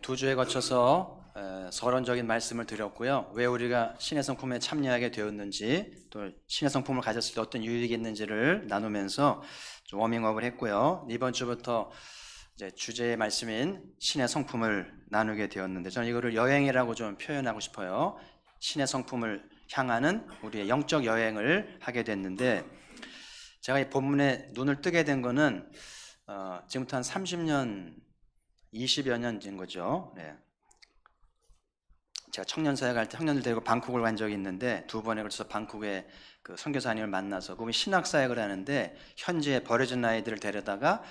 두 주에 거쳐서 서론적인 말씀을 드렸고요. 왜 우리가 신의 성품에 참여하게 되었는지, 또 신의 성품을 가졌을 때 어떤 유익이 있는지를 나누면서 좀 워밍업을 했고요. 이번 주부터 이제 주제의 말씀인 신의 성품을 나누게 되었는데, 저는 이거를 여행이라고 좀 표현하고 싶어요. 신의 성품을 향하는 우리의 영적 여행을 하게 됐는데, 제가 이 본문에 눈을 뜨게 된 거는 지금부터 한 30년, 20여 년 된 거죠. 네. 제가 청년사회 갈 때 청년들 데리고 방콕을 간 적이 있는데, 두 번에 걸쳐서 방콕에 그 선교사님을 만나서 그분이 신학사역을 하는데, 현지에 버려진 아이들을 데려다가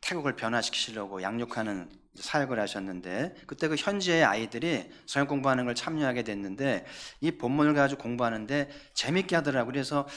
태국을 변화시키시려고 양육하는 사역을 하셨는데, 그때 그 현지의 아이들이 성역 공부하는 걸 참여하게 됐는데, 이 본문을 가지고 공부하는데 재밌게 하더라고요. 그래서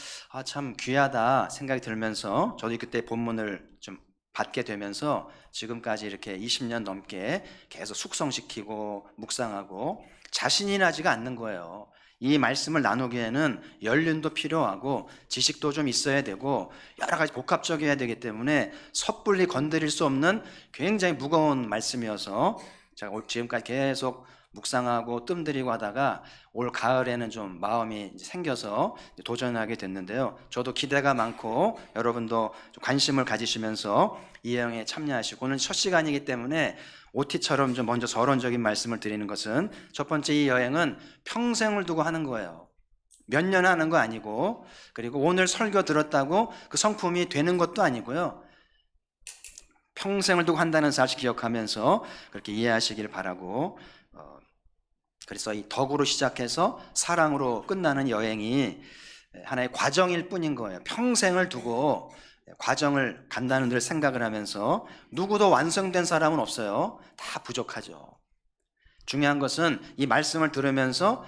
참 귀하다 생각이 들면서 저도 그때 본문을 좀 받게 되면서 지금까지 이렇게 20년 넘게 계속 숙성시키고 묵상하고 자신이 나지가 않는 거예요. 이 말씀을 나누기에는 연륜도 필요하고 지식도 좀 있어야 되고 여러 가지 복합적이어야 되기 때문에 섣불리 건드릴 수 없는 굉장히 무거운 말씀이어서 제가 지금까지 계속 묵상하고 뜸들이고 하다가 올 가을에는 좀 마음이 생겨서 도전하게 됐는데요. 저도 기대가 많고 여러분도 좀 관심을 가지시면서 이 여행에 참여하시고, 오늘 첫 시간이기 때문에 OT처럼 좀 먼저 서론적인 말씀을 드리는 것은, 첫 번째, 이 여행은 평생을 두고 하는 거예요. 몇 년 하는 거 아니고, 그리고 오늘 설교 들었다고 그 성품이 되는 것도 아니고요. 평생을 두고 한다는 사실 기억하면서 그렇게 이해하시길 바라고, 그래서 이 덕으로 시작해서 사랑으로 끝나는 여행이 하나의 과정일 뿐인 거예요. 평생을 두고 과정을 간다는 늘 생각을 하면서, 누구도 완성된 사람은 없어요. 다 부족하죠. 중요한 것은 이 말씀을 들으면서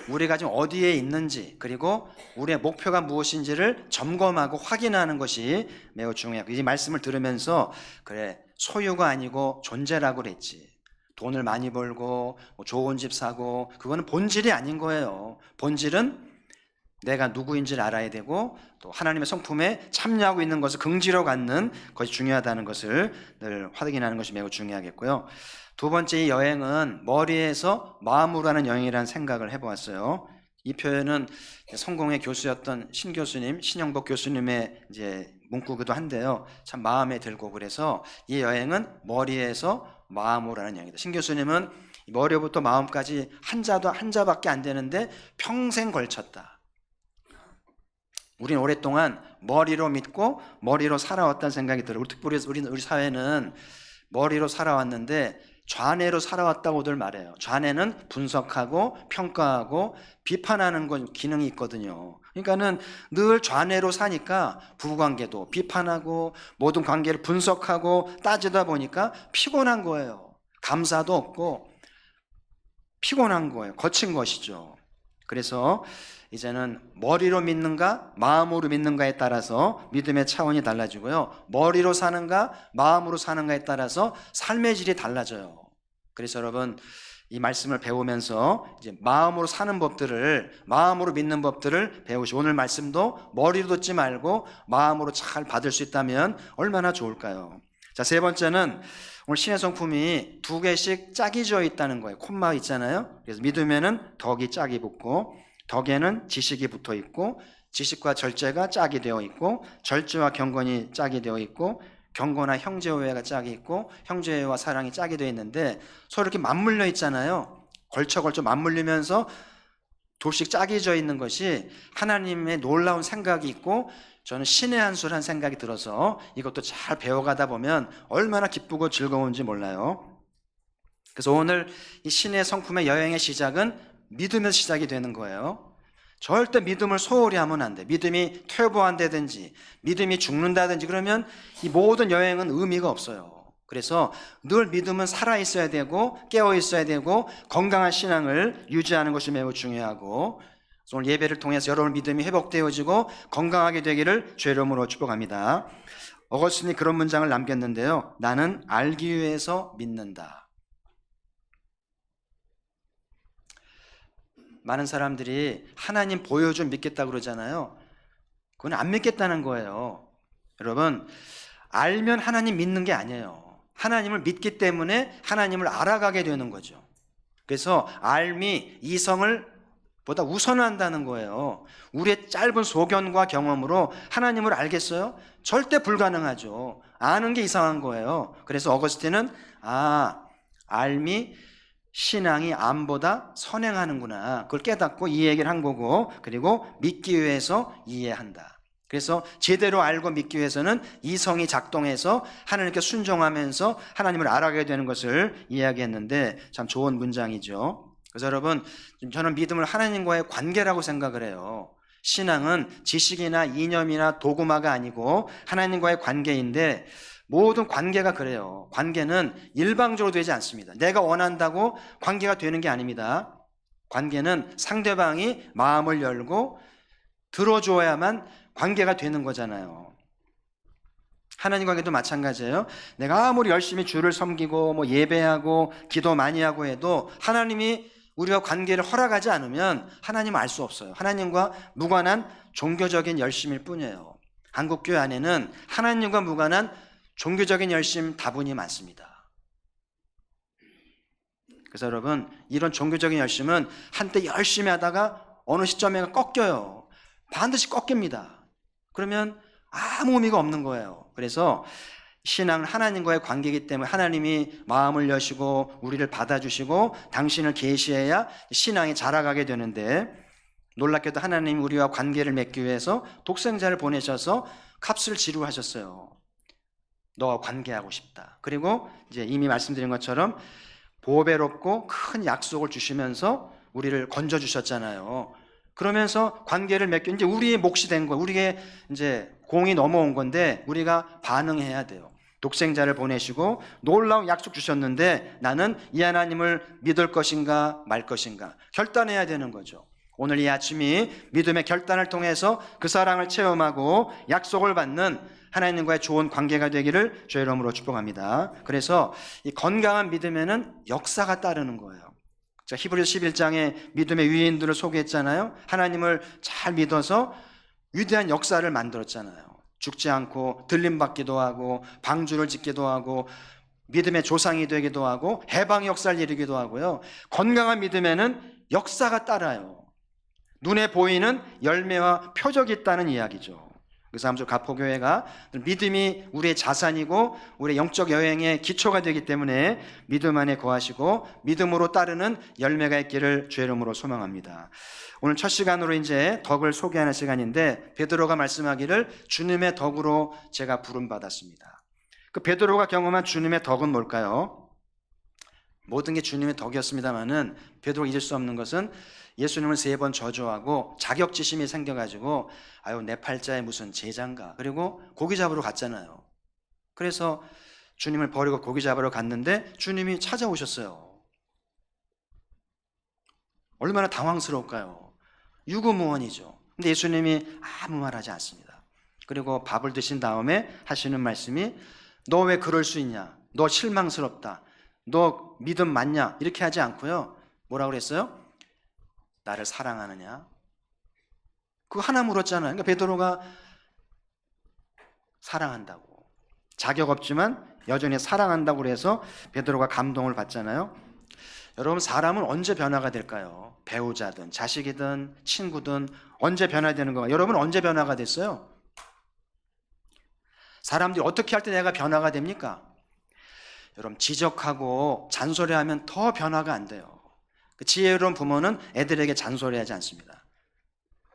우리가 지금 어디에 있는지, 그리고 우리의 목표가 무엇인지를 점검하고 확인하는 것이 매우 중요해요. 이 말씀을 들으면서, 그래, 소유가 아니고 존재라고 그랬지. 돈을 많이 벌고 뭐 좋은 집 사고, 그거는 본질이 아닌 거예요. 본질은 내가 누구인지를 알아야 되고, 또 하나님의 성품에 참여하고 있는 것을 긍지로 갖는 것이 중요하다는 것을 늘 확인하는 것이 매우 중요하겠고요. 두 번째, 이 여행은 머리에서 마음으로 하는 여행이라는 생각을 해보았어요. 이 표현은 성공의 교수였던 신 교수님, 신영복 교수님의 이제 문구기도 한데요. 참 마음에 들고, 그래서 이 여행은 머리에서 마음으로 하는 여행이다. 신 교수님은 머리부터 마음까지 한자밖에 안 되는데 평생 걸쳤다. 우리는 오랫동안 머리로 믿고 머리로 살아왔다는 생각이 들어요. 특별히 우리 사회는 머리로 살아왔는데 좌뇌로 살아왔다고들 말해요. 좌뇌는 분석하고 평가하고 비판하는 건 기능이 있거든요. 그러니까는 늘 좌뇌로 사니까 부부관계도 비판하고 모든 관계를 분석하고 따지다 보니까 피곤한 거예요. 감사도 없고 피곤한 거예요. 거친 것이죠. 그래서 이제는 머리로 믿는가 마음으로 믿는가에 따라서 믿음의 차원이 달라지고요. 머리로 사는가 마음으로 사는가에 따라서 삶의 질이 달라져요. 그래서 여러분, 이 말씀을 배우면서 이제 마음으로 사는 법들을, 마음으로 믿는 법들을 배우시고, 오늘 말씀도 머리로 듣지 말고 마음으로 잘 받을 수 있다면 얼마나 좋을까요? 자, 세 번째는 오늘 신의 성품이 두 개씩 짝이 지어 있다는 거예요. 콤마 있잖아요. 그래서 믿음에는 덕이 짝이 붙고, 덕에는 지식이 붙어 있고, 지식과 절제가 짝이 되어 있고, 절제와 경건이 짝이 되어 있고, 경건과 형제우애가 짝이 있고, 형제우애와 사랑이 짝이 되어 있는데 서로 이렇게 맞물려 있잖아요. 걸쳐 맞물리면서 둘씩 짝이 져 있는 것이 하나님의 놀라운 생각이 있고, 저는 신의 한 수란 생각이 들어서 이것도 잘 배워가다 보면 얼마나 기쁘고 즐거운지 몰라요. 그래서 오늘 이 신의 성품의 여행의 시작은 믿음에서 시작이 되는 거예요. 절대 믿음을 소홀히 하면 안 돼. 믿음이 퇴보한다든지 믿음이 죽는다든지 그러면 이 모든 여행은 의미가 없어요. 그래서 늘 믿음은 살아있어야 되고 깨어있어야 되고 건강한 신앙을 유지하는 것이 매우 중요하고, 오늘 예배를 통해서 여러분 믿음이 회복되어지고 건강하게 되기를 주의 이름으로 축복합니다. 어거스틴이 그런 문장을 남겼는데요. 나는 알기 위해서 믿는다. 많은 사람들이 하나님 보여줘 믿겠다고 그러잖아요. 그건 안 믿겠다는 거예요. 여러분, 알면 하나님 믿는 게 아니에요. 하나님을 믿기 때문에 하나님을 알아가게 되는 거죠. 그래서 알미 이성을 보다 우선한다는 거예요. 우리의 짧은 소견과 경험으로 하나님을 알겠어요? 절대 불가능하죠. 아는 게 이상한 거예요. 그래서 어거스틴은 알미 신앙이 암보다 선행하는구나, 그걸 깨닫고 이 얘기를 한 거고, 그리고 믿기 위해서 이해한다. 그래서 제대로 알고 믿기 위해서는 이성이 작동해서 하나님께 순종하면서 하나님을 알아가게 되는 것을 이야기했는데, 참 좋은 문장이죠. 그래서 여러분, 저는 믿음을 하나님과의 관계라고 생각을 해요. 신앙은 지식이나 이념이나 도구마가 아니고 하나님과의 관계인데, 모든 관계가 그래요. 관계는 일방적으로 되지 않습니다. 내가 원한다고 관계가 되는 게 아닙니다. 관계는 상대방이 마음을 열고 들어줘야만 관계가 되는 거잖아요. 하나님 관계도 마찬가지예요. 내가 아무리 열심히 주를 섬기고 예배하고 기도 많이 하고 해도 하나님이 우리와 관계를 허락하지 않으면 하나님을 알 수 없어요. 하나님과 무관한 종교적인 열심일 뿐이에요. 한국교회 안에는 하나님과 무관한 종교적인 열심 다분히 많습니다. 그래서 여러분, 이런 종교적인 열심은 한때 열심히 하다가 어느 시점에 꺾여요. 반드시 꺾입니다. 그러면 아무 의미가 없는 거예요. 그래서 신앙은 하나님과의 관계이기 때문에 하나님이 마음을 여시고 우리를 받아주시고 당신을 계시해야 신앙이 자라가게 되는데, 놀랍게도 하나님이 우리와 관계를 맺기 위해서 독생자를 보내셔서 값을 지루하셨어요. 너와 관계하고 싶다. 그리고 이제 이미 말씀드린 것처럼 보배롭고 큰 약속을 주시면서 우리를 건져주셨잖아요. 그러면서 관계를 맺기, 이제 우리의 몫이 된 거예요. 우리의 이제 공이 넘어온 건데 우리가 반응해야 돼요. 독생자를 보내시고 놀라운 약속 주셨는데 나는 이 하나님을 믿을 것인가 말 것인가 결단해야 되는 거죠. 오늘 이 아침이 믿음의 결단을 통해서 그 사랑을 체험하고 약속을 받는 하나님과의 좋은 관계가 되기를 주의 이름으로 축복합니다. 그래서 이 건강한 믿음에는 역사가 따르는 거예요. 히브리서 11장에 믿음의 위인들을 소개했잖아요. 하나님을 잘 믿어서 위대한 역사를 만들었잖아요. 죽지 않고 들림받기도 하고 방주를 짓기도 하고 믿음의 조상이 되기도 하고 해방의 역사를 이루기도 하고요. 건강한 믿음에는 역사가 따라요. 눈에 보이는 열매와 표적이 있다는 이야기죠. 그래서 아무쪼 가포교회가 믿음이 우리의 자산이고 우리의 영적 여행의 기초가 되기 때문에 믿음 안에 거하시고 믿음으로 따르는 열매가 있기를 주의 이름으로 소망합니다. 오늘 첫 시간으로 이제 덕을 소개하는 시간인데, 베드로가 말씀하기를 주님의 덕으로 제가 부름받았습니다. 그 베드로가 경험한 주님의 덕은 뭘까요? 모든 게 주님의 덕이었습니다마는 베드로가 잊을 수 없는 것은 예수님을 3번 저주하고 자격지심이 생겨가지고 아유 내 팔자에 무슨 제자인가, 그리고 고기 잡으러 갔잖아요. 그래서 주님을 버리고 고기 잡으러 갔는데 주님이 찾아오셨어요. 얼마나 당황스러울까요? 유구무원이죠. 근데 예수님이 아무 말 하지 않습니다. 그리고 밥을 드신 다음에 하시는 말씀이 너 왜 그럴 수 있냐, 너 실망스럽다, 너 믿음 맞냐, 이렇게 하지 않고요. 뭐라고 그랬어요? 나를 사랑하느냐? 그거 하나 물었잖아요. 그러니까 베드로가 사랑한다고, 자격 없지만 여전히 사랑한다고 그래서 베드로가 감동을 받잖아요. 여러분, 사람은 언제 변화가 될까요? 배우자든 자식이든 친구든 언제 변화되는 거예요? 여러분 언제 변화가 됐어요? 사람들이 어떻게 할 때 내가 변화가 됩니까? 여러분, 지적하고 잔소리하면 더 변화가 안 돼요. 지혜로운 부모는 애들에게 잔소리하지 않습니다.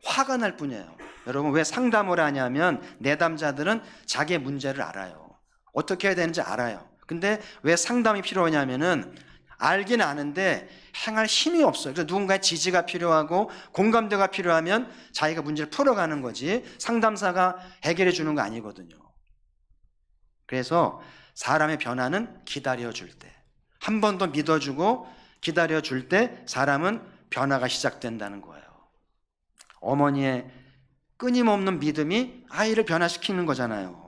화가 날 뿐이에요. 여러분, 왜 상담을 하냐면 내담자들은 자기의 문제를 알아요. 어떻게 해야 되는지 알아요. 근데 왜 상담이 필요하냐면은 알긴 아는데 행할 힘이 없어요. 그래서 누군가의 지지가 필요하고 공감대가 필요하면 자기가 문제를 풀어가는 거지 상담사가 해결해 주는 거 아니거든요. 그래서 사람의 변화는 기다려줄 때, 한 번 더 믿어주고 기다려줄 때 사람은 변화가 시작된다는 거예요. 어머니의 끊임없는 믿음이 아이를 변화시키는 거잖아요.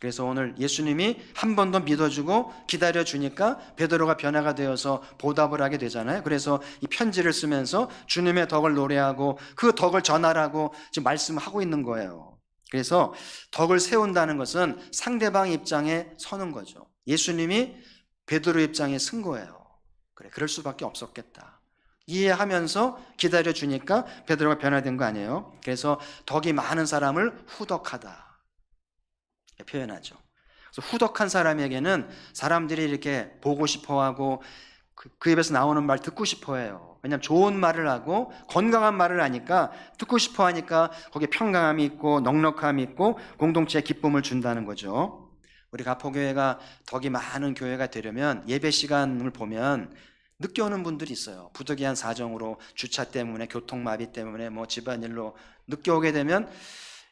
그래서 오늘 예수님이 한 번 더 믿어주고 기다려주니까 베드로가 변화가 되어서 보답을 하게 되잖아요. 그래서 이 편지를 쓰면서 주님의 덕을 노래하고 그 덕을 전하라고 지금 말씀하고 있는 거예요. 그래서 덕을 세운다는 것은 상대방 입장에 서는 거죠. 예수님이 베드로 입장에 선 거예요. 그래, 그럴 수밖에 없었겠다. 이해하면서 기다려주니까 베드로가 변화된 거 아니에요? 그래서 덕이 많은 사람을 후덕하다 표현하죠. 그래서 후덕한 사람에게는 사람들이 이렇게 보고 싶어하고 그 입에서 나오는 말 듣고 싶어해요. 왜냐하면 좋은 말을 하고 건강한 말을 하니까 듣고 싶어하니까 거기에 평강함이 있고 넉넉함이 있고 공동체에 기쁨을 준다는 거죠. 우리 가포교회가 덕이 많은 교회가 되려면 예배 시간을 보면 늦게 오는 분들이 있어요. 부득이한 사정으로 주차 때문에 교통마비 때문에 뭐 집안일로 늦게 오게 되면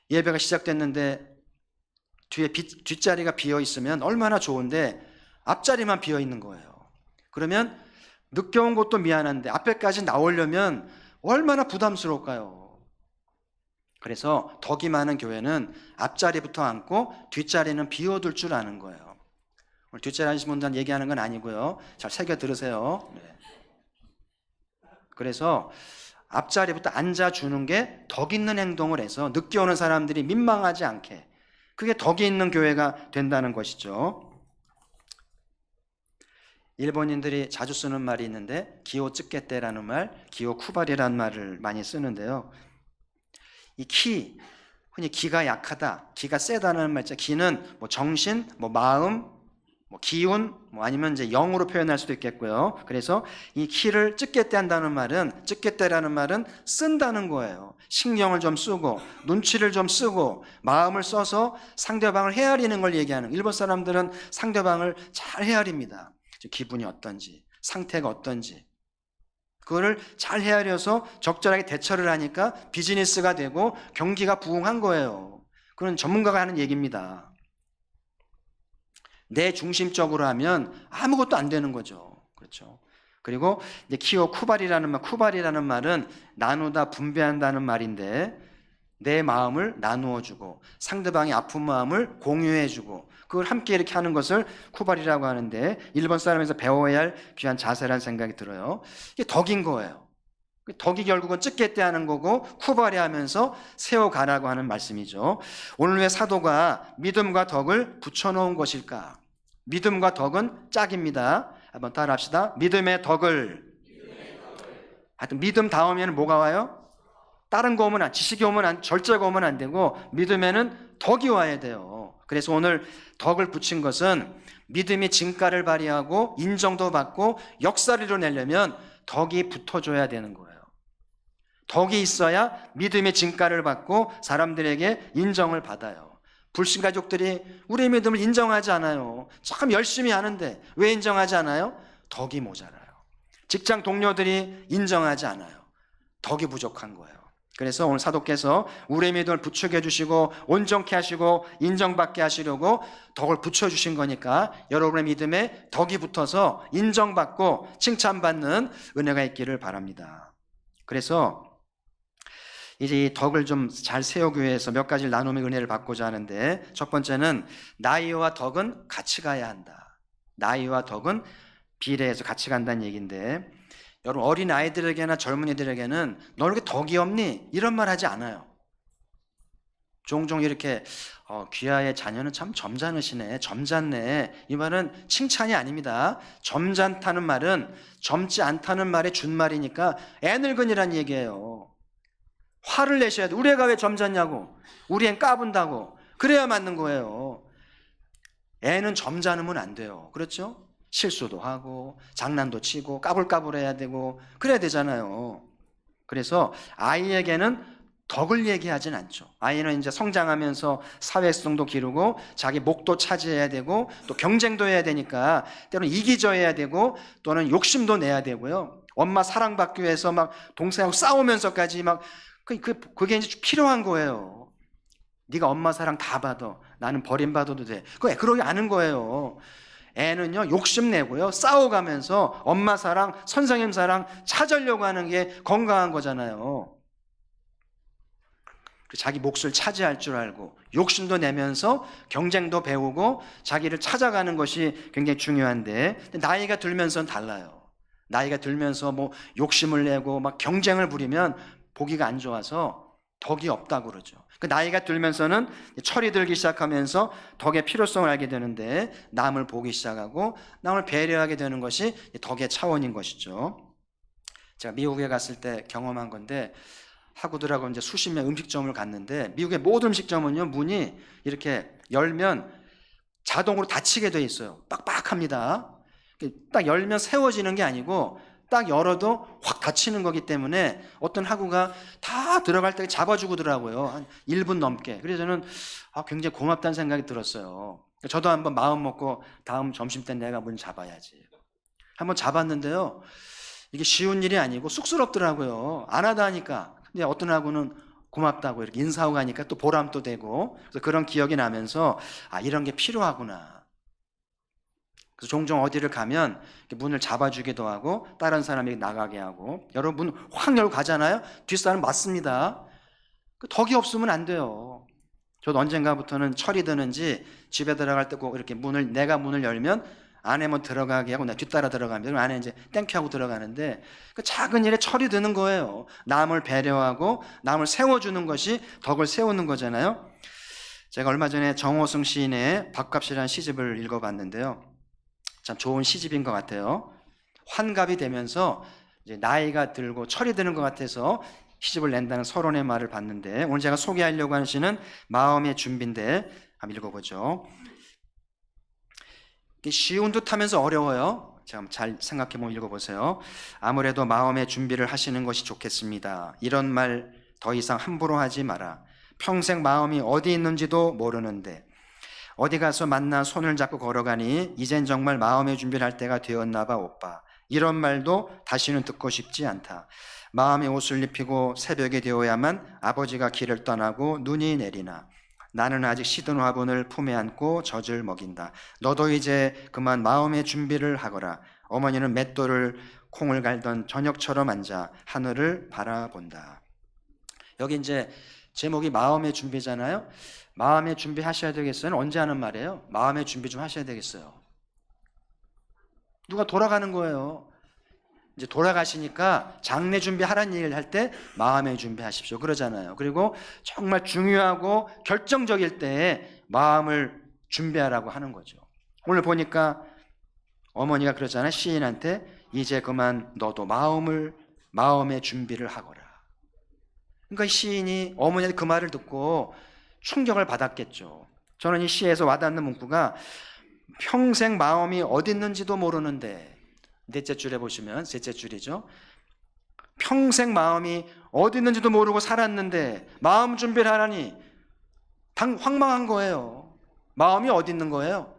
예배가 시작됐는데 뒤에 뒷자리가 비어 있으면 얼마나 좋은데 앞자리만 비어 있는 거예요. 그러면 늦게 온 것도 미안한데 앞에까지 나오려면 얼마나 부담스러울까요? 그래서 덕이 많은 교회는 앞자리부터 앉고 뒷자리는 비워둘 줄 아는 거예요. 오늘 뒷자리 앉으신 분들한테 얘기하는 건 아니고요. 잘 새겨 들으세요. 네. 그래서 앞자리부터 앉아주는 게 덕 있는 행동을 해서 늦게 오는 사람들이 민망하지 않게, 그게 덕이 있는 교회가 된다는 것이죠. 일본인들이 자주 쓰는 말이 있는데 기호 쯔케떼라는 말, 기호 쿠발이라는 말을 많이 쓰는데요. 이 기, 흔히 기가 약하다, 기가 세다는 말이죠. 기는 뭐 정신, 뭐 마음, 뭐 기운, 뭐 아니면 이제 영으로 표현할 수도 있겠고요. 그래서 이 키를 쯔게떼 한다는 말은, 쯔게떼라는 말은 쓴다는 거예요. 신경을 좀 쓰고 눈치를 좀 쓰고 마음을 써서 상대방을 헤아리는 걸 얘기하는. 일본 사람들은 상대방을 잘 헤아립니다. 기분이 어떤지, 상태가 어떤지, 그거를 잘 헤아려서 적절하게 대처를 하니까 비즈니스가 되고 경기가 부흥한 거예요. 그건 전문가가 하는 얘기입니다. 내 중심적으로 하면 아무것도 안 되는 거죠. 그렇죠. 그리고 이제 키오 쿠발이라는 말, 쿠발이라는 말은 나누다, 분배한다는 말인데 내 마음을 나누어주고 상대방의 아픈 마음을 공유해주고 그걸 함께 이렇게 하는 것을 쿠발이라고 하는데 일본 사람에서 배워야 할 귀한 자세라는 생각이 들어요. 이게 덕인 거예요. 덕이 결국은 쯔게떼 하는 거고 쿠발이 하면서 세워가라고 하는 말씀이죠. 오늘 왜 사도가 믿음과 덕을 붙여놓은 것일까? 믿음과 덕은 짝입니다. 한번 따라 합시다. 믿음의 덕을. 하여튼 믿음 다음에는 뭐가 와요? 다른 거 오면 지식이 오면 절제가 오면 안 되고 믿음에는 덕이 와야 돼요. 그래서 오늘 덕을 붙인 것은 믿음이 진가를 발휘하고 인정도 받고 역사를 이뤄내려면 덕이 붙어줘야 되는 거예요. 덕이 있어야 믿음의 진가를 받고 사람들에게 인정을 받아요. 불신 가족들이 우리의 믿음을 인정하지 않아요. 참 열심히 하는데 왜 인정하지 않아요? 덕이 모자라요. 직장 동료들이 인정하지 않아요. 덕이 부족한 거예요. 그래서 오늘 사도께서 우리의 믿음을 부추겨 주시고 온전케 하시고 인정받게 하시려고 덕을 붙여주신 거니까 여러분의 믿음에 덕이 붙어서 인정받고 칭찬받는 은혜가 있기를 바랍니다. 그래서 이제 이 덕을 좀 잘 세우기 위해서 몇 가지를 나눔의 은혜를 받고자 하는데, 첫 번째는 나이와 덕은 같이 가야 한다. 나이와 덕은 비례해서 같이 간다는 얘기인데, 여러분 어린 아이들에게나 젊은이들에게는 너 이렇게 덕이 없니? 이런 말 하지 않아요. 종종 이렇게 귀하의 자녀는 참 점잖으시네, 점잖네, 이 말은 칭찬이 아닙니다. 점잖다는 말은 젊지 않다는 말의 준말이니까 애늙은이란 얘기예요. 화를 내셔야 돼. 우리 애가 왜 점잖냐고, 우리 애는 까분다고. 그래야 맞는 거예요. 애는 점잖으면 안 돼요. 그렇죠? 실수도 하고 장난도 치고 까불까불해야 되고 그래야 되잖아요. 그래서 아이에게는 덕을 얘기하진 않죠. 아이는 이제 성장하면서 사회성도 기르고 자기 목도 차지해야 되고 또 경쟁도 해야 되니까 때로는 이기져야 되고 또는 욕심도 내야 되고요. 엄마 사랑받기 위해서 막 동생하고 싸우면서까지 막 그게 이제 필요한 거예요. 네가 엄마 사랑 다 받아, 나는 버림받아도 돼. 그거 그러게 아는 거예요. 애는요 욕심내고요 싸워가면서 엄마 사랑, 선생님 사랑 찾으려고 하는 게 건강한 거잖아요. 자기 몫을 차지할 줄 알고 욕심도 내면서 경쟁도 배우고 자기를 찾아가는 것이 굉장히 중요한데, 나이가 들면서는 달라요. 나이가 들면서 뭐 욕심을 내고 막 경쟁을 부리면 보기가 안 좋아서 덕이 없다고 그러죠. 그 나이가 들면서는 철이 들기 시작하면서 덕의 필요성을 알게 되는데 남을 보기 시작하고 남을 배려하게 되는 것이 덕의 차원인 것이죠. 제가 미국에 갔을 때 경험한 건데 학우들하고 이제 수십 명 음식점을 갔는데 미국의 모든 음식점은요 문이 이렇게 열면 자동으로 닫히게 돼 있어요. 빡빡합니다. 딱 열면 세워지는 게 아니고 딱 열어도 확 닫히는 거기 때문에 어떤 학우가 다 들어갈 때 잡아주고더라고요. 한 1분 넘게. 그래서 저는 굉장히 고맙다는 생각이 들었어요. 저도 한번 마음 먹고 다음 점심 때 내가 문 잡아야지. 한번 잡았는데요. 이게 쉬운 일이 아니고 쑥스럽더라고요. 안 하다 하니까. 근데 어떤 학우는 고맙다고 이렇게 인사하고 가니까 또 보람도 되고, 그래서 그런 기억이 나면서 이런 게 필요하구나. 그래서 종종 어디를 가면 문을 잡아주기도 하고 다른 사람이 나가게 하고, 여러분 문 확 열고 가잖아요. 뒷사람 맞습니다. 덕이 없으면 안 돼요. 저도 언젠가부터는 철이 드는지 집에 들어갈 때 꼭 이렇게 내가 문을 열면 안에만 들어가게 하고 나 뒤따라 들어가면 안에 이제 땡큐 하고 들어가는데 그 작은 일에 철이 드는 거예요. 남을 배려하고 남을 세워주는 것이 덕을 세우는 거잖아요. 제가 얼마 전에 정호승 시인의 밥값이라는 시집을 읽어봤는데요. 참 좋은 시집인 것 같아요. 환갑이 되면서 이제 나이가 들고 철이 드는 것 같아서 시집을 낸다는 서론의 말을 봤는데, 오늘 제가 소개하려고 하는 시는 마음의 준비인데 한번 읽어보죠. 쉬운 듯 하면서 어려워요. 자, 잘 생각해보면 읽어보세요. 아무래도 마음의 준비를 하시는 것이 좋겠습니다. 이런 말 더 이상 함부로 하지 마라. 평생 마음이 어디 있는지도 모르는데 어디 가서 만나 손을 잡고 걸어가니 이젠 정말 마음의 준비를 할 때가 되었나 봐 오빠. 이런 말도 다시는 듣고 싶지 않다. 마음의 옷을 입히고 새벽이 되어야만 아버지가 길을 떠나고 눈이 내리나 나는 아직 시든 화분을 품에 안고 젖을 먹인다. 너도 이제 그만 마음의 준비를 하거라. 어머니는 맷돌을 콩을 갈던 저녁처럼 앉아 하늘을 바라본다. 여기 이제 제목이 마음의 준비잖아요. 마음의 준비 하셔야 되겠어요? 언제 하는 말이에요? 마음의 준비 좀 하셔야 되겠어요. 누가 돌아가는 거예요. 이제 돌아가시니까 장례 준비하라는 얘기를 할 때 마음의 준비하십시오 그러잖아요. 그리고 정말 중요하고 결정적일 때 마음을 준비하라고 하는 거죠. 오늘 보니까 어머니가 그러잖아요. 시인한테 이제 그만 너도 마음의 준비를 하거라. 그러니까 시인이 어머니한테 그 말을 듣고 충격을 받았겠죠. 저는 이 시에서 와닿는 문구가 평생 마음이 어디 있는지도 모르는데, 넷째 줄에 보시면 셋째 줄이죠. 평생 마음이 어디 있는지도 모르고 살았는데 마음 준비를 하라니 황망한 거예요. 마음이 어디 있는 거예요?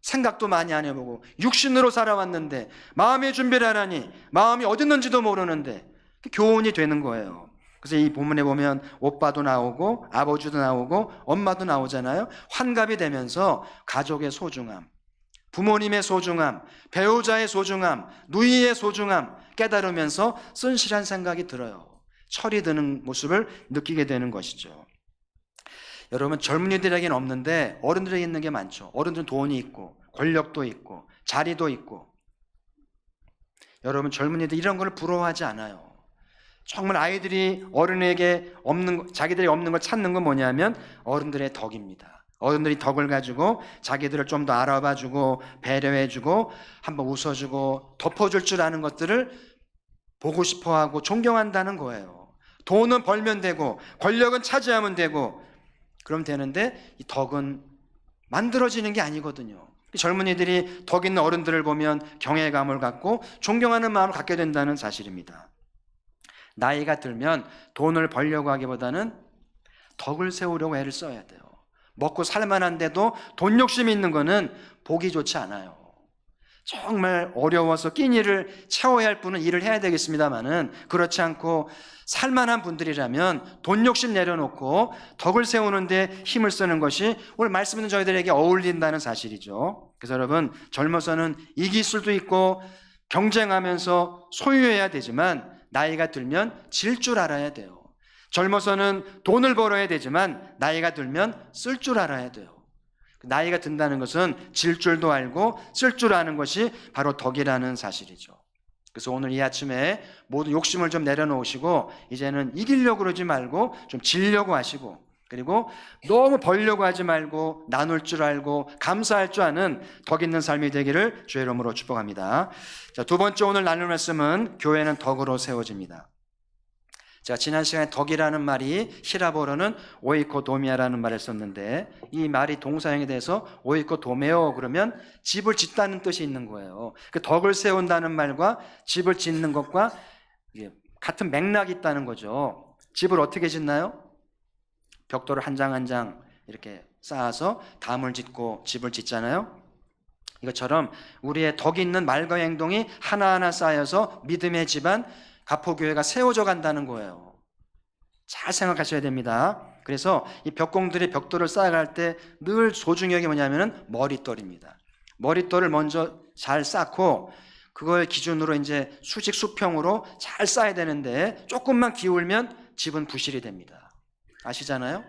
생각도 많이 안 해보고 육신으로 살아왔는데 마음의 준비를 하라니 마음이 어디 있는지도 모르는데 교훈이 되는 거예요. 그래서 이 본문에 보면 오빠도 나오고 아버지도 나오고 엄마도 나오잖아요. 환갑이 되면서 가족의 소중함, 부모님의 소중함, 배우자의 소중함, 누이의 소중함 깨달으면서 쓴실한 생각이 들어요. 철이 드는 모습을 느끼게 되는 것이죠. 여러분, 젊은이들에게는 없는데 어른들에게 있는 게 많죠. 어른들은 돈이 있고 권력도 있고 자리도 있고. 여러분, 젊은이들 이런 걸 부러워하지 않아요. 정말 아이들이 어른에게 자기들이 없는 걸 찾는 건 뭐냐면 어른들의 덕입니다. 어른들이 덕을 가지고 자기들을 좀 더 알아봐주고 배려해주고 한번 웃어주고 덮어줄 줄 아는 것들을 보고 싶어하고 존경한다는 거예요. 돈은 벌면 되고 권력은 차지하면 되고 그럼 되는데 이 덕은 만들어지는 게 아니거든요. 젊은이들이 덕 있는 어른들을 보면 경외감을 갖고 존경하는 마음을 갖게 된다는 사실입니다. 나이가 들면 돈을 벌려고 하기보다는 덕을 세우려고 애를 써야 돼요. 먹고 살만한데도 돈 욕심이 있는 거는 보기 좋지 않아요. 정말 어려워서 끼니를 채워야 할 분은 일을 해야 되겠습니다만은 그렇지 않고 살만한 분들이라면 돈 욕심 내려놓고 덕을 세우는데 힘을 쓰는 것이 오늘 말씀 있는 저희들에게 어울린다는 사실이죠. 그래서 여러분, 젊어서는 이길 수도 있고 경쟁하면서 소유해야 되지만 나이가 들면 질 줄 알아야 돼요. 젊어서는 돈을 벌어야 되지만 나이가 들면 쓸 줄 알아야 돼요. 나이가 든다는 것은 질 줄도 알고 쓸 줄 아는 것이 바로 덕이라는 사실이죠. 그래서 오늘 이 아침에 모두 욕심을 좀 내려놓으시고 이제는 이기려고 그러지 말고 좀 지려고 하시고, 그리고 너무 벌려고 하지 말고 나눌 줄 알고 감사할 줄 아는 덕 있는 삶이 되기를 주의 이름으로 축복합니다. 자, 두 번째 오늘 나눌 말씀은 교회는 덕으로 세워집니다. 자, 지난 시간에 덕이라는 말이 히라보로는 오이코도미아라는 말을 썼는데, 이 말이 동사형에 대해서 오이코도메오 그러면 집을 짓다는 뜻이 있는 거예요. 그 덕을 세운다는 말과 집을 짓는 것과 같은 맥락이 있다는 거죠. 집을 어떻게 짓나요? 벽돌을 한 장 한 장 이렇게 쌓아서 담을 짓고 집을 짓잖아요. 이것처럼 우리의 덕 있는 말과 행동이 하나하나 쌓여서 믿음의 집안 가포교회가 세워져 간다는 거예요. 잘 생각하셔야 됩니다. 그래서 이 벽공들이 벽돌을 쌓아갈 때 늘 소중히 여기 뭐냐면은 머릿돌입니다. 머릿돌을 먼저 잘 쌓고 그걸 기준으로 이제 수직 수평으로 잘 쌓아야 되는데 조금만 기울면 집은 부실이 됩니다. 아시잖아요?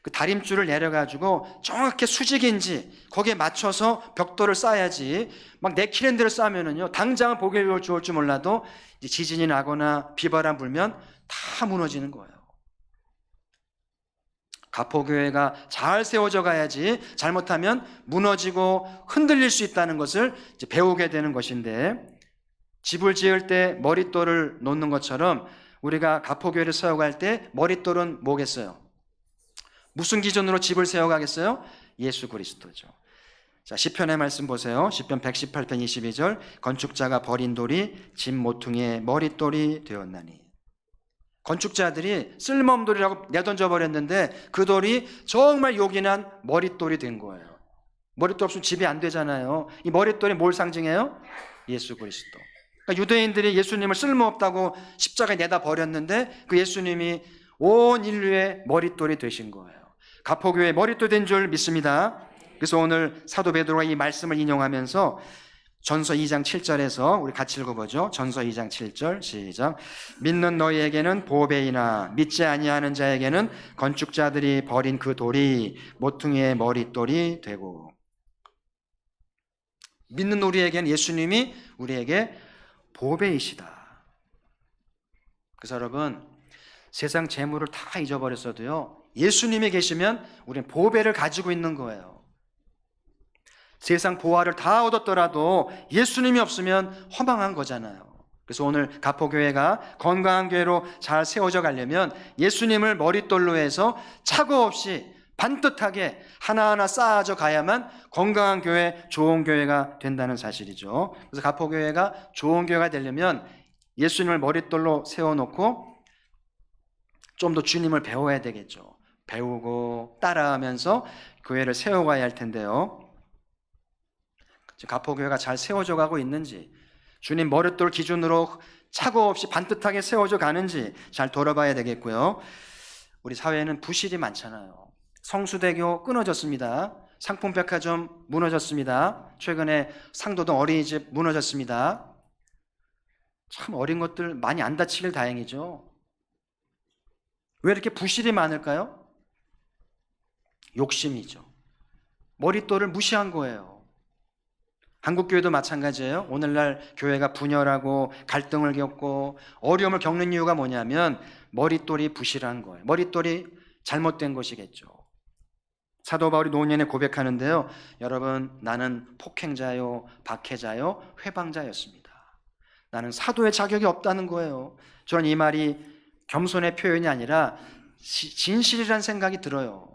그 다림줄을 내려가지고 정확히 수직인지 거기에 맞춰서 벽돌을 쌓아야지, 막 내키는 대로 쌓으면은요, 당장은 보기 좋을 줄 몰라도 이제 지진이 나거나 비바람 불면 다 무너지는 거예요. 가포교회가 잘 세워져 가야지 잘못하면 무너지고 흔들릴 수 있다는 것을 이제 배우게 되는 것인데, 집을 지을 때 머릿돌을 놓는 것처럼 우리가 가포교회를 세워갈 때 머릿돌은 뭐겠어요? 무슨 기준으로 집을 세워가겠어요? 예수 그리스도죠. 자, 시편의 말씀 보세요. 시편 118편 22절, 건축자가 버린 돌이 집 모퉁이의 머릿돌이 되었나니. 건축자들이 쓸모없는 돌이라고 내던져 버렸는데 그 돌이 정말 요긴한 머릿돌이 된 거예요. 머릿돌 없으면 집이 안 되잖아요. 이 머릿돌이 뭘 상징해요? 예수 그리스도. 그러니까 유대인들이 예수님을 쓸모없다고 십자가에 내다 버렸는데 그 예수님이 온 인류의 머릿돌이 되신 거예요. 가포교회의 머릿돌 된 줄 믿습니다. 그래서 오늘 사도 베드로가 이 말씀을 인용하면서 전서 2장 7절에서 우리 같이 읽어보죠. 전서 2장 7절 시작. 믿는 너희에게는 보배이나 믿지 아니하는 자에게는 건축자들이 버린 그 돌이 모퉁이의 머릿돌이 되고. 믿는 우리에게는 예수님이 우리에게 보배이시다. 그래서 여러분, 세상 재물을 다 잊어버렸어도요, 예수님이 계시면 우리는 보배를 가지고 있는 거예요. 세상 보화를 다 얻었더라도 예수님이 없으면 허망한 거잖아요. 그래서 오늘 가포교회가 건강한 교회로 잘 세워져 가려면 예수님을 머릿돌로 해서 착오 없이 반듯하게 하나하나 쌓아져 가야만 건강한 교회, 좋은 교회가 된다는 사실이죠. 그래서 가포교회가 좋은 교회가 되려면 예수님을 머릿돌로 세워놓고 좀 더 주님을 배워야 되겠죠. 배우고 따라하면서 교회를 세워가야 할 텐데요. 가포교회가 잘 세워져 가고 있는지, 주님 머릿돌 기준으로 착오 없이 반듯하게 세워져 가는지 잘 돌아봐야 되겠고요. 우리 사회에는 부실이 많잖아요. 성수대교 끊어졌습니다. 상품백화점 무너졌습니다. 최근에 상도동 어린이집 무너졌습니다. 참 어린 것들 많이 안 다치길 다행이죠. 왜 이렇게 부실이 많을까요? 욕심이죠. 머릿돌을 무시한 거예요. 한국교회도 마찬가지예요. 오늘날 교회가 분열하고 갈등을 겪고 어려움을 겪는 이유가 뭐냐면 머릿돌이 부실한 거예요. 머릿돌이 잘못된 것이겠죠. 사도 바울이 노년에 고백하는데요. 여러분, 나는 폭행자요, 박해자요, 회방자였습니다. 나는 사도의 자격이 없다는 거예요. 저는 이 말이 겸손의 표현이 아니라 진실이라는 생각이 들어요.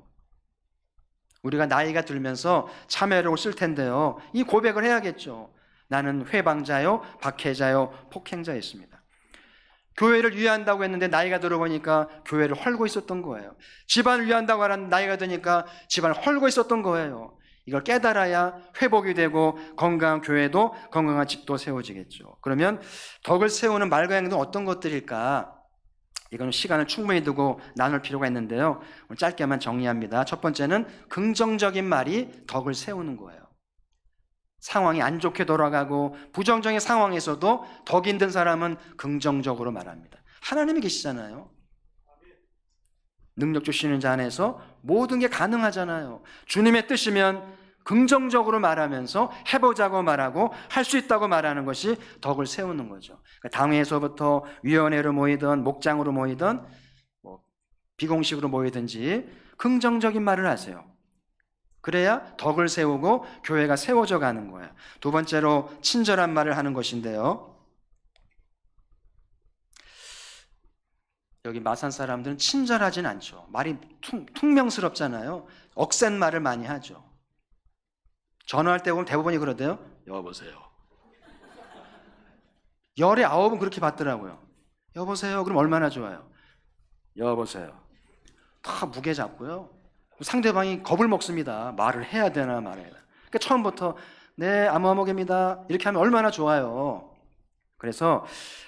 우리가 나이가 들면서 참회록을 쓸 텐데요, 이 고백을 해야겠죠. 나는 회방자요, 박해자요, 폭행자였습니다. 교회를 위한다고 했는데 나이가 들어보니까 교회를 헐고 있었던 거예요. 집안을 위한다고 하는 나이가 드니까 집안을 헐고 있었던 거예요. 이걸 깨달아야 회복이 되고 건강한 교회도 건강한 집도 세워지겠죠. 그러면 덕을 세우는 말과 행동은 어떤 것들일까? 이건 시간을 충분히 두고 나눌 필요가 있는데요, 오늘 짧게만 정리합니다. 첫 번째는 긍정적인 말이 덕을 세우는 거예요. 상황이 안 좋게 돌아가고 부정적인 상황에서도 덕 있는 사람은 긍정적으로 말합니다. 하나님이 계시잖아요. 능력 주시는 자 안에서 모든 게 가능하잖아요. 주님의 뜻이면 긍정적으로 말하면서 해보자고 말하고 할 수 있다고 말하는 것이 덕을 세우는 거죠. 그러니까 당회에서부터 위원회로 모이든 목장으로 모이든 뭐 비공식으로 모이든지 긍정적인 말을 하세요. 그래야 덕을 세우고 교회가 세워져 가는 거예요. 두 번째로 친절한 말을 하는 것인데요. 여기 마산 사람들은 친절하진 않죠. 말이 퉁명스럽잖아요. 억센 말을 많이 하죠. 전화할 때 보면 대부분이 그러대요. 여보세요. 열에 9은 그렇게 받더라고요. 여보세요. 그럼 얼마나 좋아요. 여보세요. 다 무게 잡고요. 상대방이 겁을 먹습니다. 말을 해야 되나 말아야 되나. 그러니까 처음부터 네, 아무아무개입니다. 이렇게 하면 얼마나 좋아요. 그래서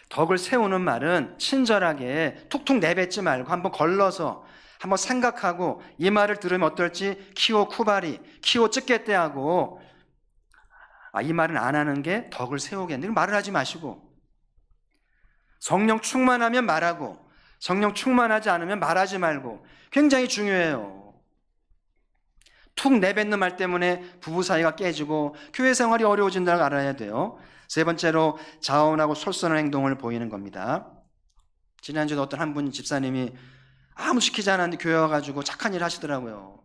덕을 세우는 말은 친절하게 툭툭 내뱉지 말고 한번 걸러서 한번 생각하고 이 말을 들으면 어떨지 키오 쿠바리, 키오 찌개떼 하고 이 말은 안 하는 게 덕을 세우겠는데 말을 하지 마시고 성령 충만하면 말하고 성령 충만하지 않으면 말하지 말고 굉장히 중요해요. 툭 내뱉는 말 때문에 부부 사이가 깨지고 교회 생활이 어려워진다는 걸 알아야 돼요. 세 번째로 자원하고 솔선한 행동을 보이는 겁니다. 지난주에 어떤 한 분 집사님이 아무 시키지 않았는데 교회 와가지고 착한 일 하시더라고요.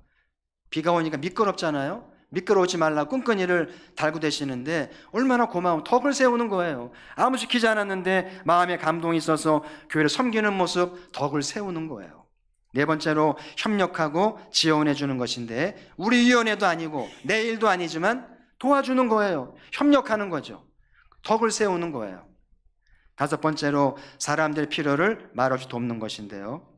비가 오니까 미끄럽잖아요. 미끄러우지 말라고 끈끈이를 달고 되시는데 얼마나 고마운 덕을 세우는 거예요. 아무 시키지 않았는데 마음에 감동이 있어서 교회를 섬기는 모습 덕을 세우는 거예요. 네 번째로 협력하고 지원해 주는 것인데 우리 위원회도 아니고 내 일도 아니지만 도와주는 거예요. 협력하는 거죠. 덕을 세우는 거예요. 다섯 번째로 사람들의 필요를 말없이 돕는 것인데요.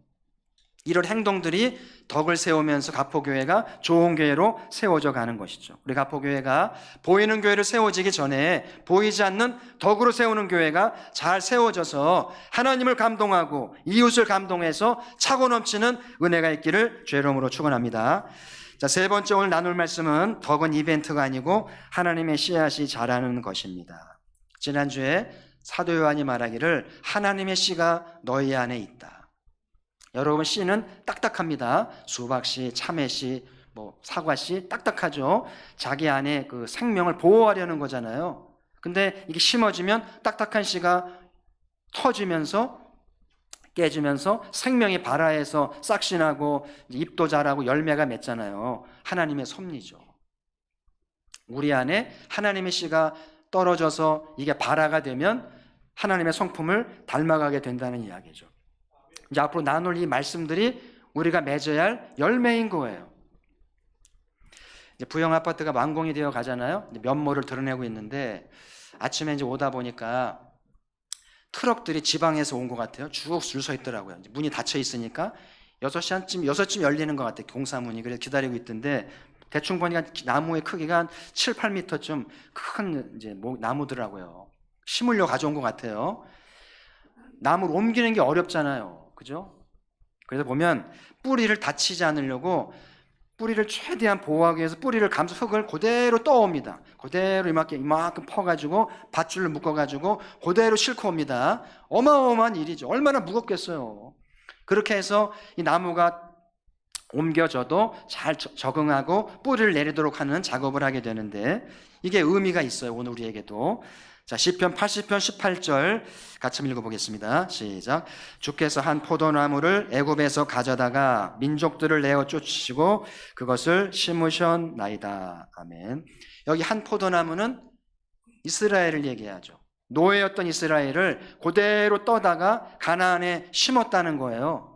이런 행동들이 덕을 세우면서 가포교회가 좋은 교회로 세워져 가는 것이죠. 우리 가포교회가 보이는 교회를 세워지기 전에 보이지 않는 덕으로 세우는 교회가 잘 세워져서 하나님을 감동하고 이웃을 감동해서 차고 넘치는 은혜가 있기를 주의 이름으로 축원합니다. 자, 세 번째 오늘 나눌 말씀은 덕은 이벤트가 아니고 하나님의 씨앗이 자라는 것입니다. 지난주에 사도 요한이 말하기를 하나님의 씨가 너희 안에 있다. 여러분 씨는 딱딱합니다. 수박씨, 참외씨, 사과씨 딱딱하죠. 자기 안에 그 생명을 보호하려는 거잖아요. 근데 이게 심어지면 딱딱한 씨가 터지면서 깨지면서 생명이 발아해서 싹신하고 잎도 자라고 열매가 맺잖아요. 하나님의 섭리죠. 우리 안에 하나님의 씨가 떨어져서 이게 발아가 되면 하나님의 성품을 닮아가게 된다는 이야기죠. 이제 앞으로 나눌 이 말씀들이 우리가 맺어야 할 열매인 거예요. 이제 부영 아파트가 완공이 되어 가잖아요. 이제 면모를 드러내고 있는데 아침에 이제 오다 보니까 트럭들이 지방에서 온 것 같아요. 쭉 줄 서 있더라고요. 이제 문이 닫혀 있으니까 6시 열리는 것 같아요. 공사문이. 그래서 기다리고 있던데 대충 보니까 나무의 크기가 한 7, 8m쯤 큰 이제 나무더라고요. 심으려 가져온 것 같아요. 나무를 옮기는 게 어렵잖아요. 그죠? 그래서 보면 뿌리를 다치지 않으려고 뿌리를 최대한 보호하기 위해서 뿌리를 감싸 흙을 그대로 떠옵니다. 그대로 이만큼 퍼가지고 밧줄을 묶어가지고 그대로 싣고 옵니다. 어마어마한 일이죠. 얼마나 무겁겠어요. 그렇게 해서 이 나무가 옮겨져도 잘 적응하고 뿌리를 내리도록 하는 작업을 하게 되는데 이게 의미가 있어요. 오늘 우리에게도. 자, 시편 80편 18절 같이 읽어보겠습니다. 시작. 주께서 한 포도나무를 애굽에서 가져다가 민족들을 내어 쫓으시고 그것을 심으셨나이다. 아멘. 여기 한 포도나무는 이스라엘을 얘기하죠. 노예였던 이스라엘을 그대로 떠다가 가나안에 심었다는 거예요.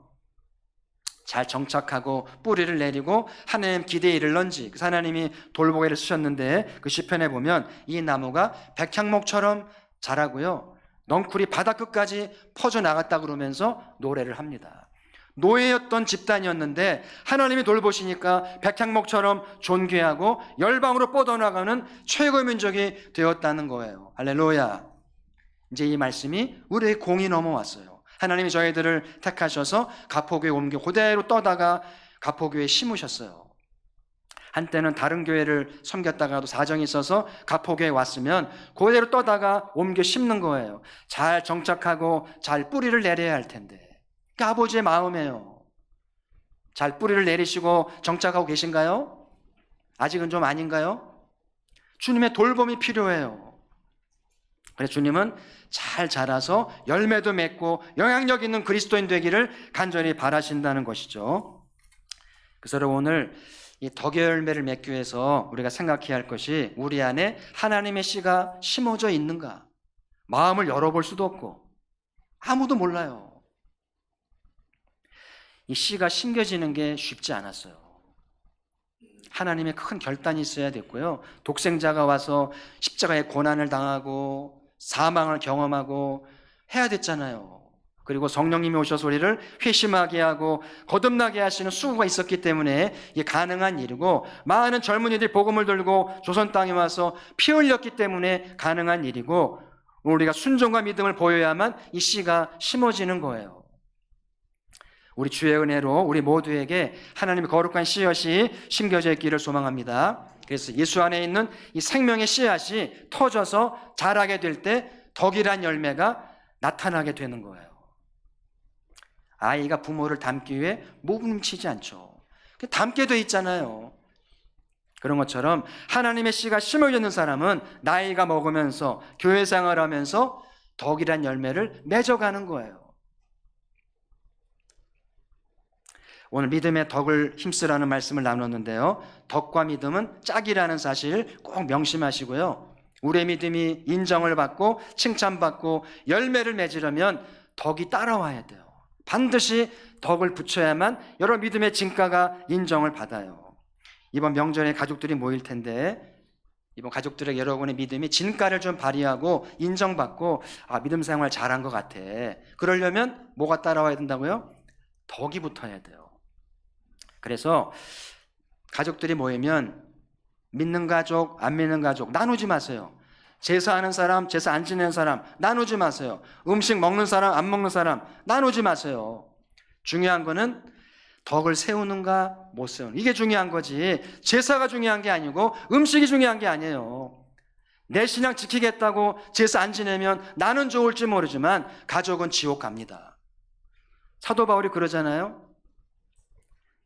잘 정착하고 뿌리를 내리고 하나님 기대에 이르런지 하나님이 돌보기를 쓰셨는데 그 시편에 보면 이 나무가 백향목처럼 자라고요. 넝쿨이 바다 끝까지 퍼져나갔다 그러면서 노래를 합니다. 노예였던 집단이었는데 하나님이 돌보시니까 백향목처럼 존귀하고 열방으로 뻗어나가는 최고의 민족이 되었다는 거예요. 할렐루야. 이제 이 말씀이 우리의 공이 넘어왔어요. 하나님이 저희들을 택하셔서 가포교회 옮겨 그대로 떠다가 가포교회에 심으셨어요. 한때는 다른 교회를 섬겼다가도 사정이 있어서 가포교회에 왔으면 그대로 떠다가 옮겨 심는 거예요. 잘 정착하고 잘 뿌리를 내려야 할 텐데. 그게 아버지의 마음이에요. 잘 뿌리를 내리시고 정착하고 계신가요? 아직은 좀 아닌가요? 주님의 돌봄이 필요해요. 그래서 주님은 잘 자라서 열매도 맺고 영향력 있는 그리스도인 되기를 간절히 바라신다는 것이죠. 그래서 여러분, 오늘 이 덕의 열매를 맺기 위해서 우리가 생각해야 할 것이 우리 안에 하나님의 씨가 심어져 있는가? 마음을 열어볼 수도 없고 아무도 몰라요. 이 씨가 심겨지는 게 쉽지 않았어요. 하나님의 큰 결단이 있어야 됐고요. 독생자가 와서 십자가의 고난을 당하고 사망을 경험하고 해야 됐잖아요. 그리고 성령님이 오셔서 우리를 회심하게 하고 거듭나게 하시는 수고가 있었기 때문에 이게 가능한 일이고, 많은 젊은이들이 복음을 들고 조선 땅에 와서 피 흘렸기 때문에 가능한 일이고, 우리가 순종과 믿음을 보여야만 이 씨가 심어지는 거예요. 우리 주의 은혜로 우리 모두에게 하나님의 거룩한 씨앗이 심겨져 있기를 소망합니다. 그래서 예수 안에 있는 이 생명의 씨앗이 터져서 자라게 될 때 덕이란 열매가 나타나게 되는 거예요. 아이가 부모를 닮기 위해 몸부림치지 않죠. 닮게 돼 있잖아요. 그런 것처럼 하나님의 씨가 심어져 있는 사람은 나이가 먹으면서 교회 생활하면서 덕이란 열매를 맺어가는 거예요. 오늘 믿음의 덕을 힘쓰라는 말씀을 나눴는데요, 덕과 믿음은 짝이라는 사실 꼭 명심하시고요. 우리의 믿음이 인정을 받고 칭찬받고 열매를 맺으려면 덕이 따라와야 돼요. 반드시 덕을 붙여야만 여러 믿음의 진가가 인정을 받아요. 이번 명절에 가족들이 모일 텐데, 이번 가족들에게 여러분의 믿음이 진가를 좀 발휘하고 인정받고 믿음 생활 잘한 것 같아, 그러려면 뭐가 따라와야 된다고요? 덕이 붙어야 돼요. 그래서 가족들이 모이면 믿는 가족, 안 믿는 가족 나누지 마세요. 제사하는 사람, 제사 안 지내는 사람 나누지 마세요. 음식 먹는 사람, 안 먹는 사람 나누지 마세요. 중요한 거는 덕을 세우는가 못 세우는, 이게 중요한 거지, 제사가 중요한 게 아니고 음식이 중요한 게 아니에요. 내 신앙 지키겠다고 제사 안 지내면 나는 좋을지 모르지만 가족은 지옥 갑니다. 사도 바울이 그러잖아요.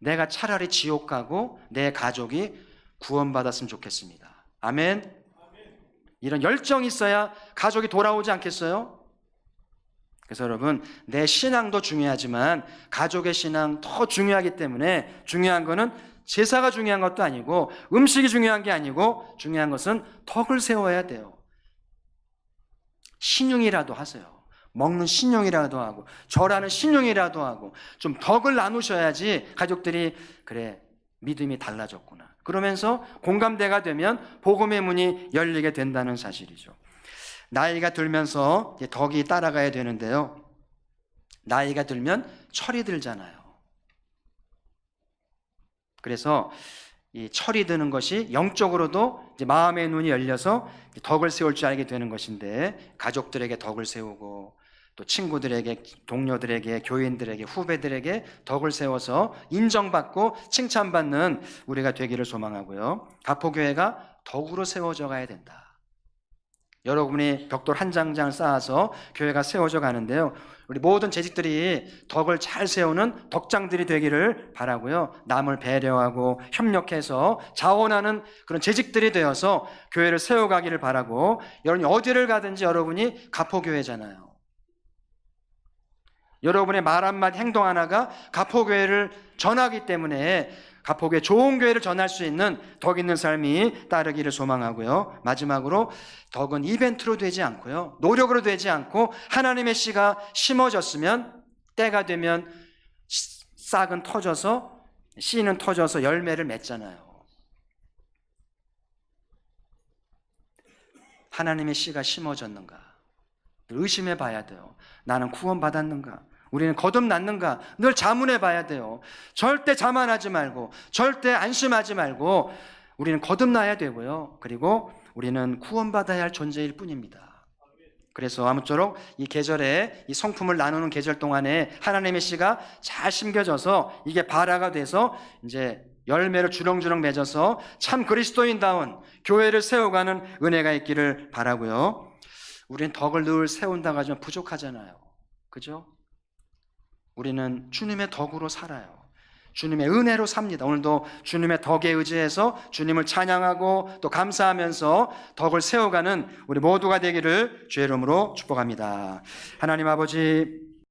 내가 차라리 지옥 가고 내 가족이 구원받았으면 좋겠습니다. 아멘. 이런 열정이 있어야 가족이 돌아오지 않겠어요? 그래서 여러분, 내 신앙도 중요하지만 가족의 신앙 더 중요하기 때문에, 중요한 거는 제사가 중요한 것도 아니고 음식이 중요한 게 아니고 중요한 것은 덕을 세워야 돼요. 신용이라도 하세요. 먹는 신용이라도 하고 절하는 신용이라도 하고 좀 덕을 나누셔야지 가족들이 그래, 믿음이 달라졌구나 그러면서 공감대가 되면 복음의 문이 열리게 된다는 사실이죠. 나이가 들면서 덕이 따라가야 되는데요, 나이가 들면 철이 들잖아요. 그래서 이 철이 드는 것이 영적으로도 이제 마음의 눈이 열려서 덕을 세울 줄 알게 되는 것인데, 가족들에게 덕을 세우고 또 친구들에게, 동료들에게, 교인들에게, 후배들에게 덕을 세워서 인정받고 칭찬받는 우리가 되기를 소망하고요. 가포교회가 덕으로 세워져 가야 된다. 여러분이 벽돌 한 장장 쌓아서 교회가 세워져 가는데요, 우리 모든 재직들이 덕을 잘 세우는 덕장들이 되기를 바라고요. 남을 배려하고 협력해서 자원하는 그런 재직들이 되어서 교회를 세워가기를 바라고, 여러분이 어디를 가든지 여러분이 가포교회잖아요. 여러분의 말 한마디 행동 하나가 가포교회를 전하기 때문에 가포교회 좋은 교회를 전할 수 있는 덕 있는 삶이 따르기를 소망하고요. 마지막으로 덕은 이벤트로 되지 않고요, 노력으로 되지 않고 하나님의 씨가 심어졌으면 때가 되면 싹은 터져서, 씨는 터져서 열매를 맺잖아요. 하나님의 씨가 심어졌는가 의심해 봐야 돼요. 나는 구원받았는가? 우리는 거듭났는가? 늘 자문해 봐야 돼요. 절대 자만하지 말고 절대 안심하지 말고 우리는 거듭나야 되고요. 그리고 우리는 구원받아야 할 존재일 뿐입니다. 그래서 아무쪼록 이 계절에, 이 성품을 나누는 계절 동안에 하나님의 씨가 잘 심겨져서 이게 발화가 돼서 이제 열매를 주렁주렁 맺어서 참 그리스도인다운 교회를 세워가는 은혜가 있기를 바라고요. 우리는 덕을 늘 세운다고 하지만 부족하잖아요. 그죠? 우리는 주님의 덕으로 살아요. 주님의 은혜로 삽니다. 오늘도 주님의 덕에 의지해서 주님을 찬양하고 또 감사하면서 덕을 세워가는 우리 모두가 되기를 주의 이름으로 축복합니다. 하나님 아버지,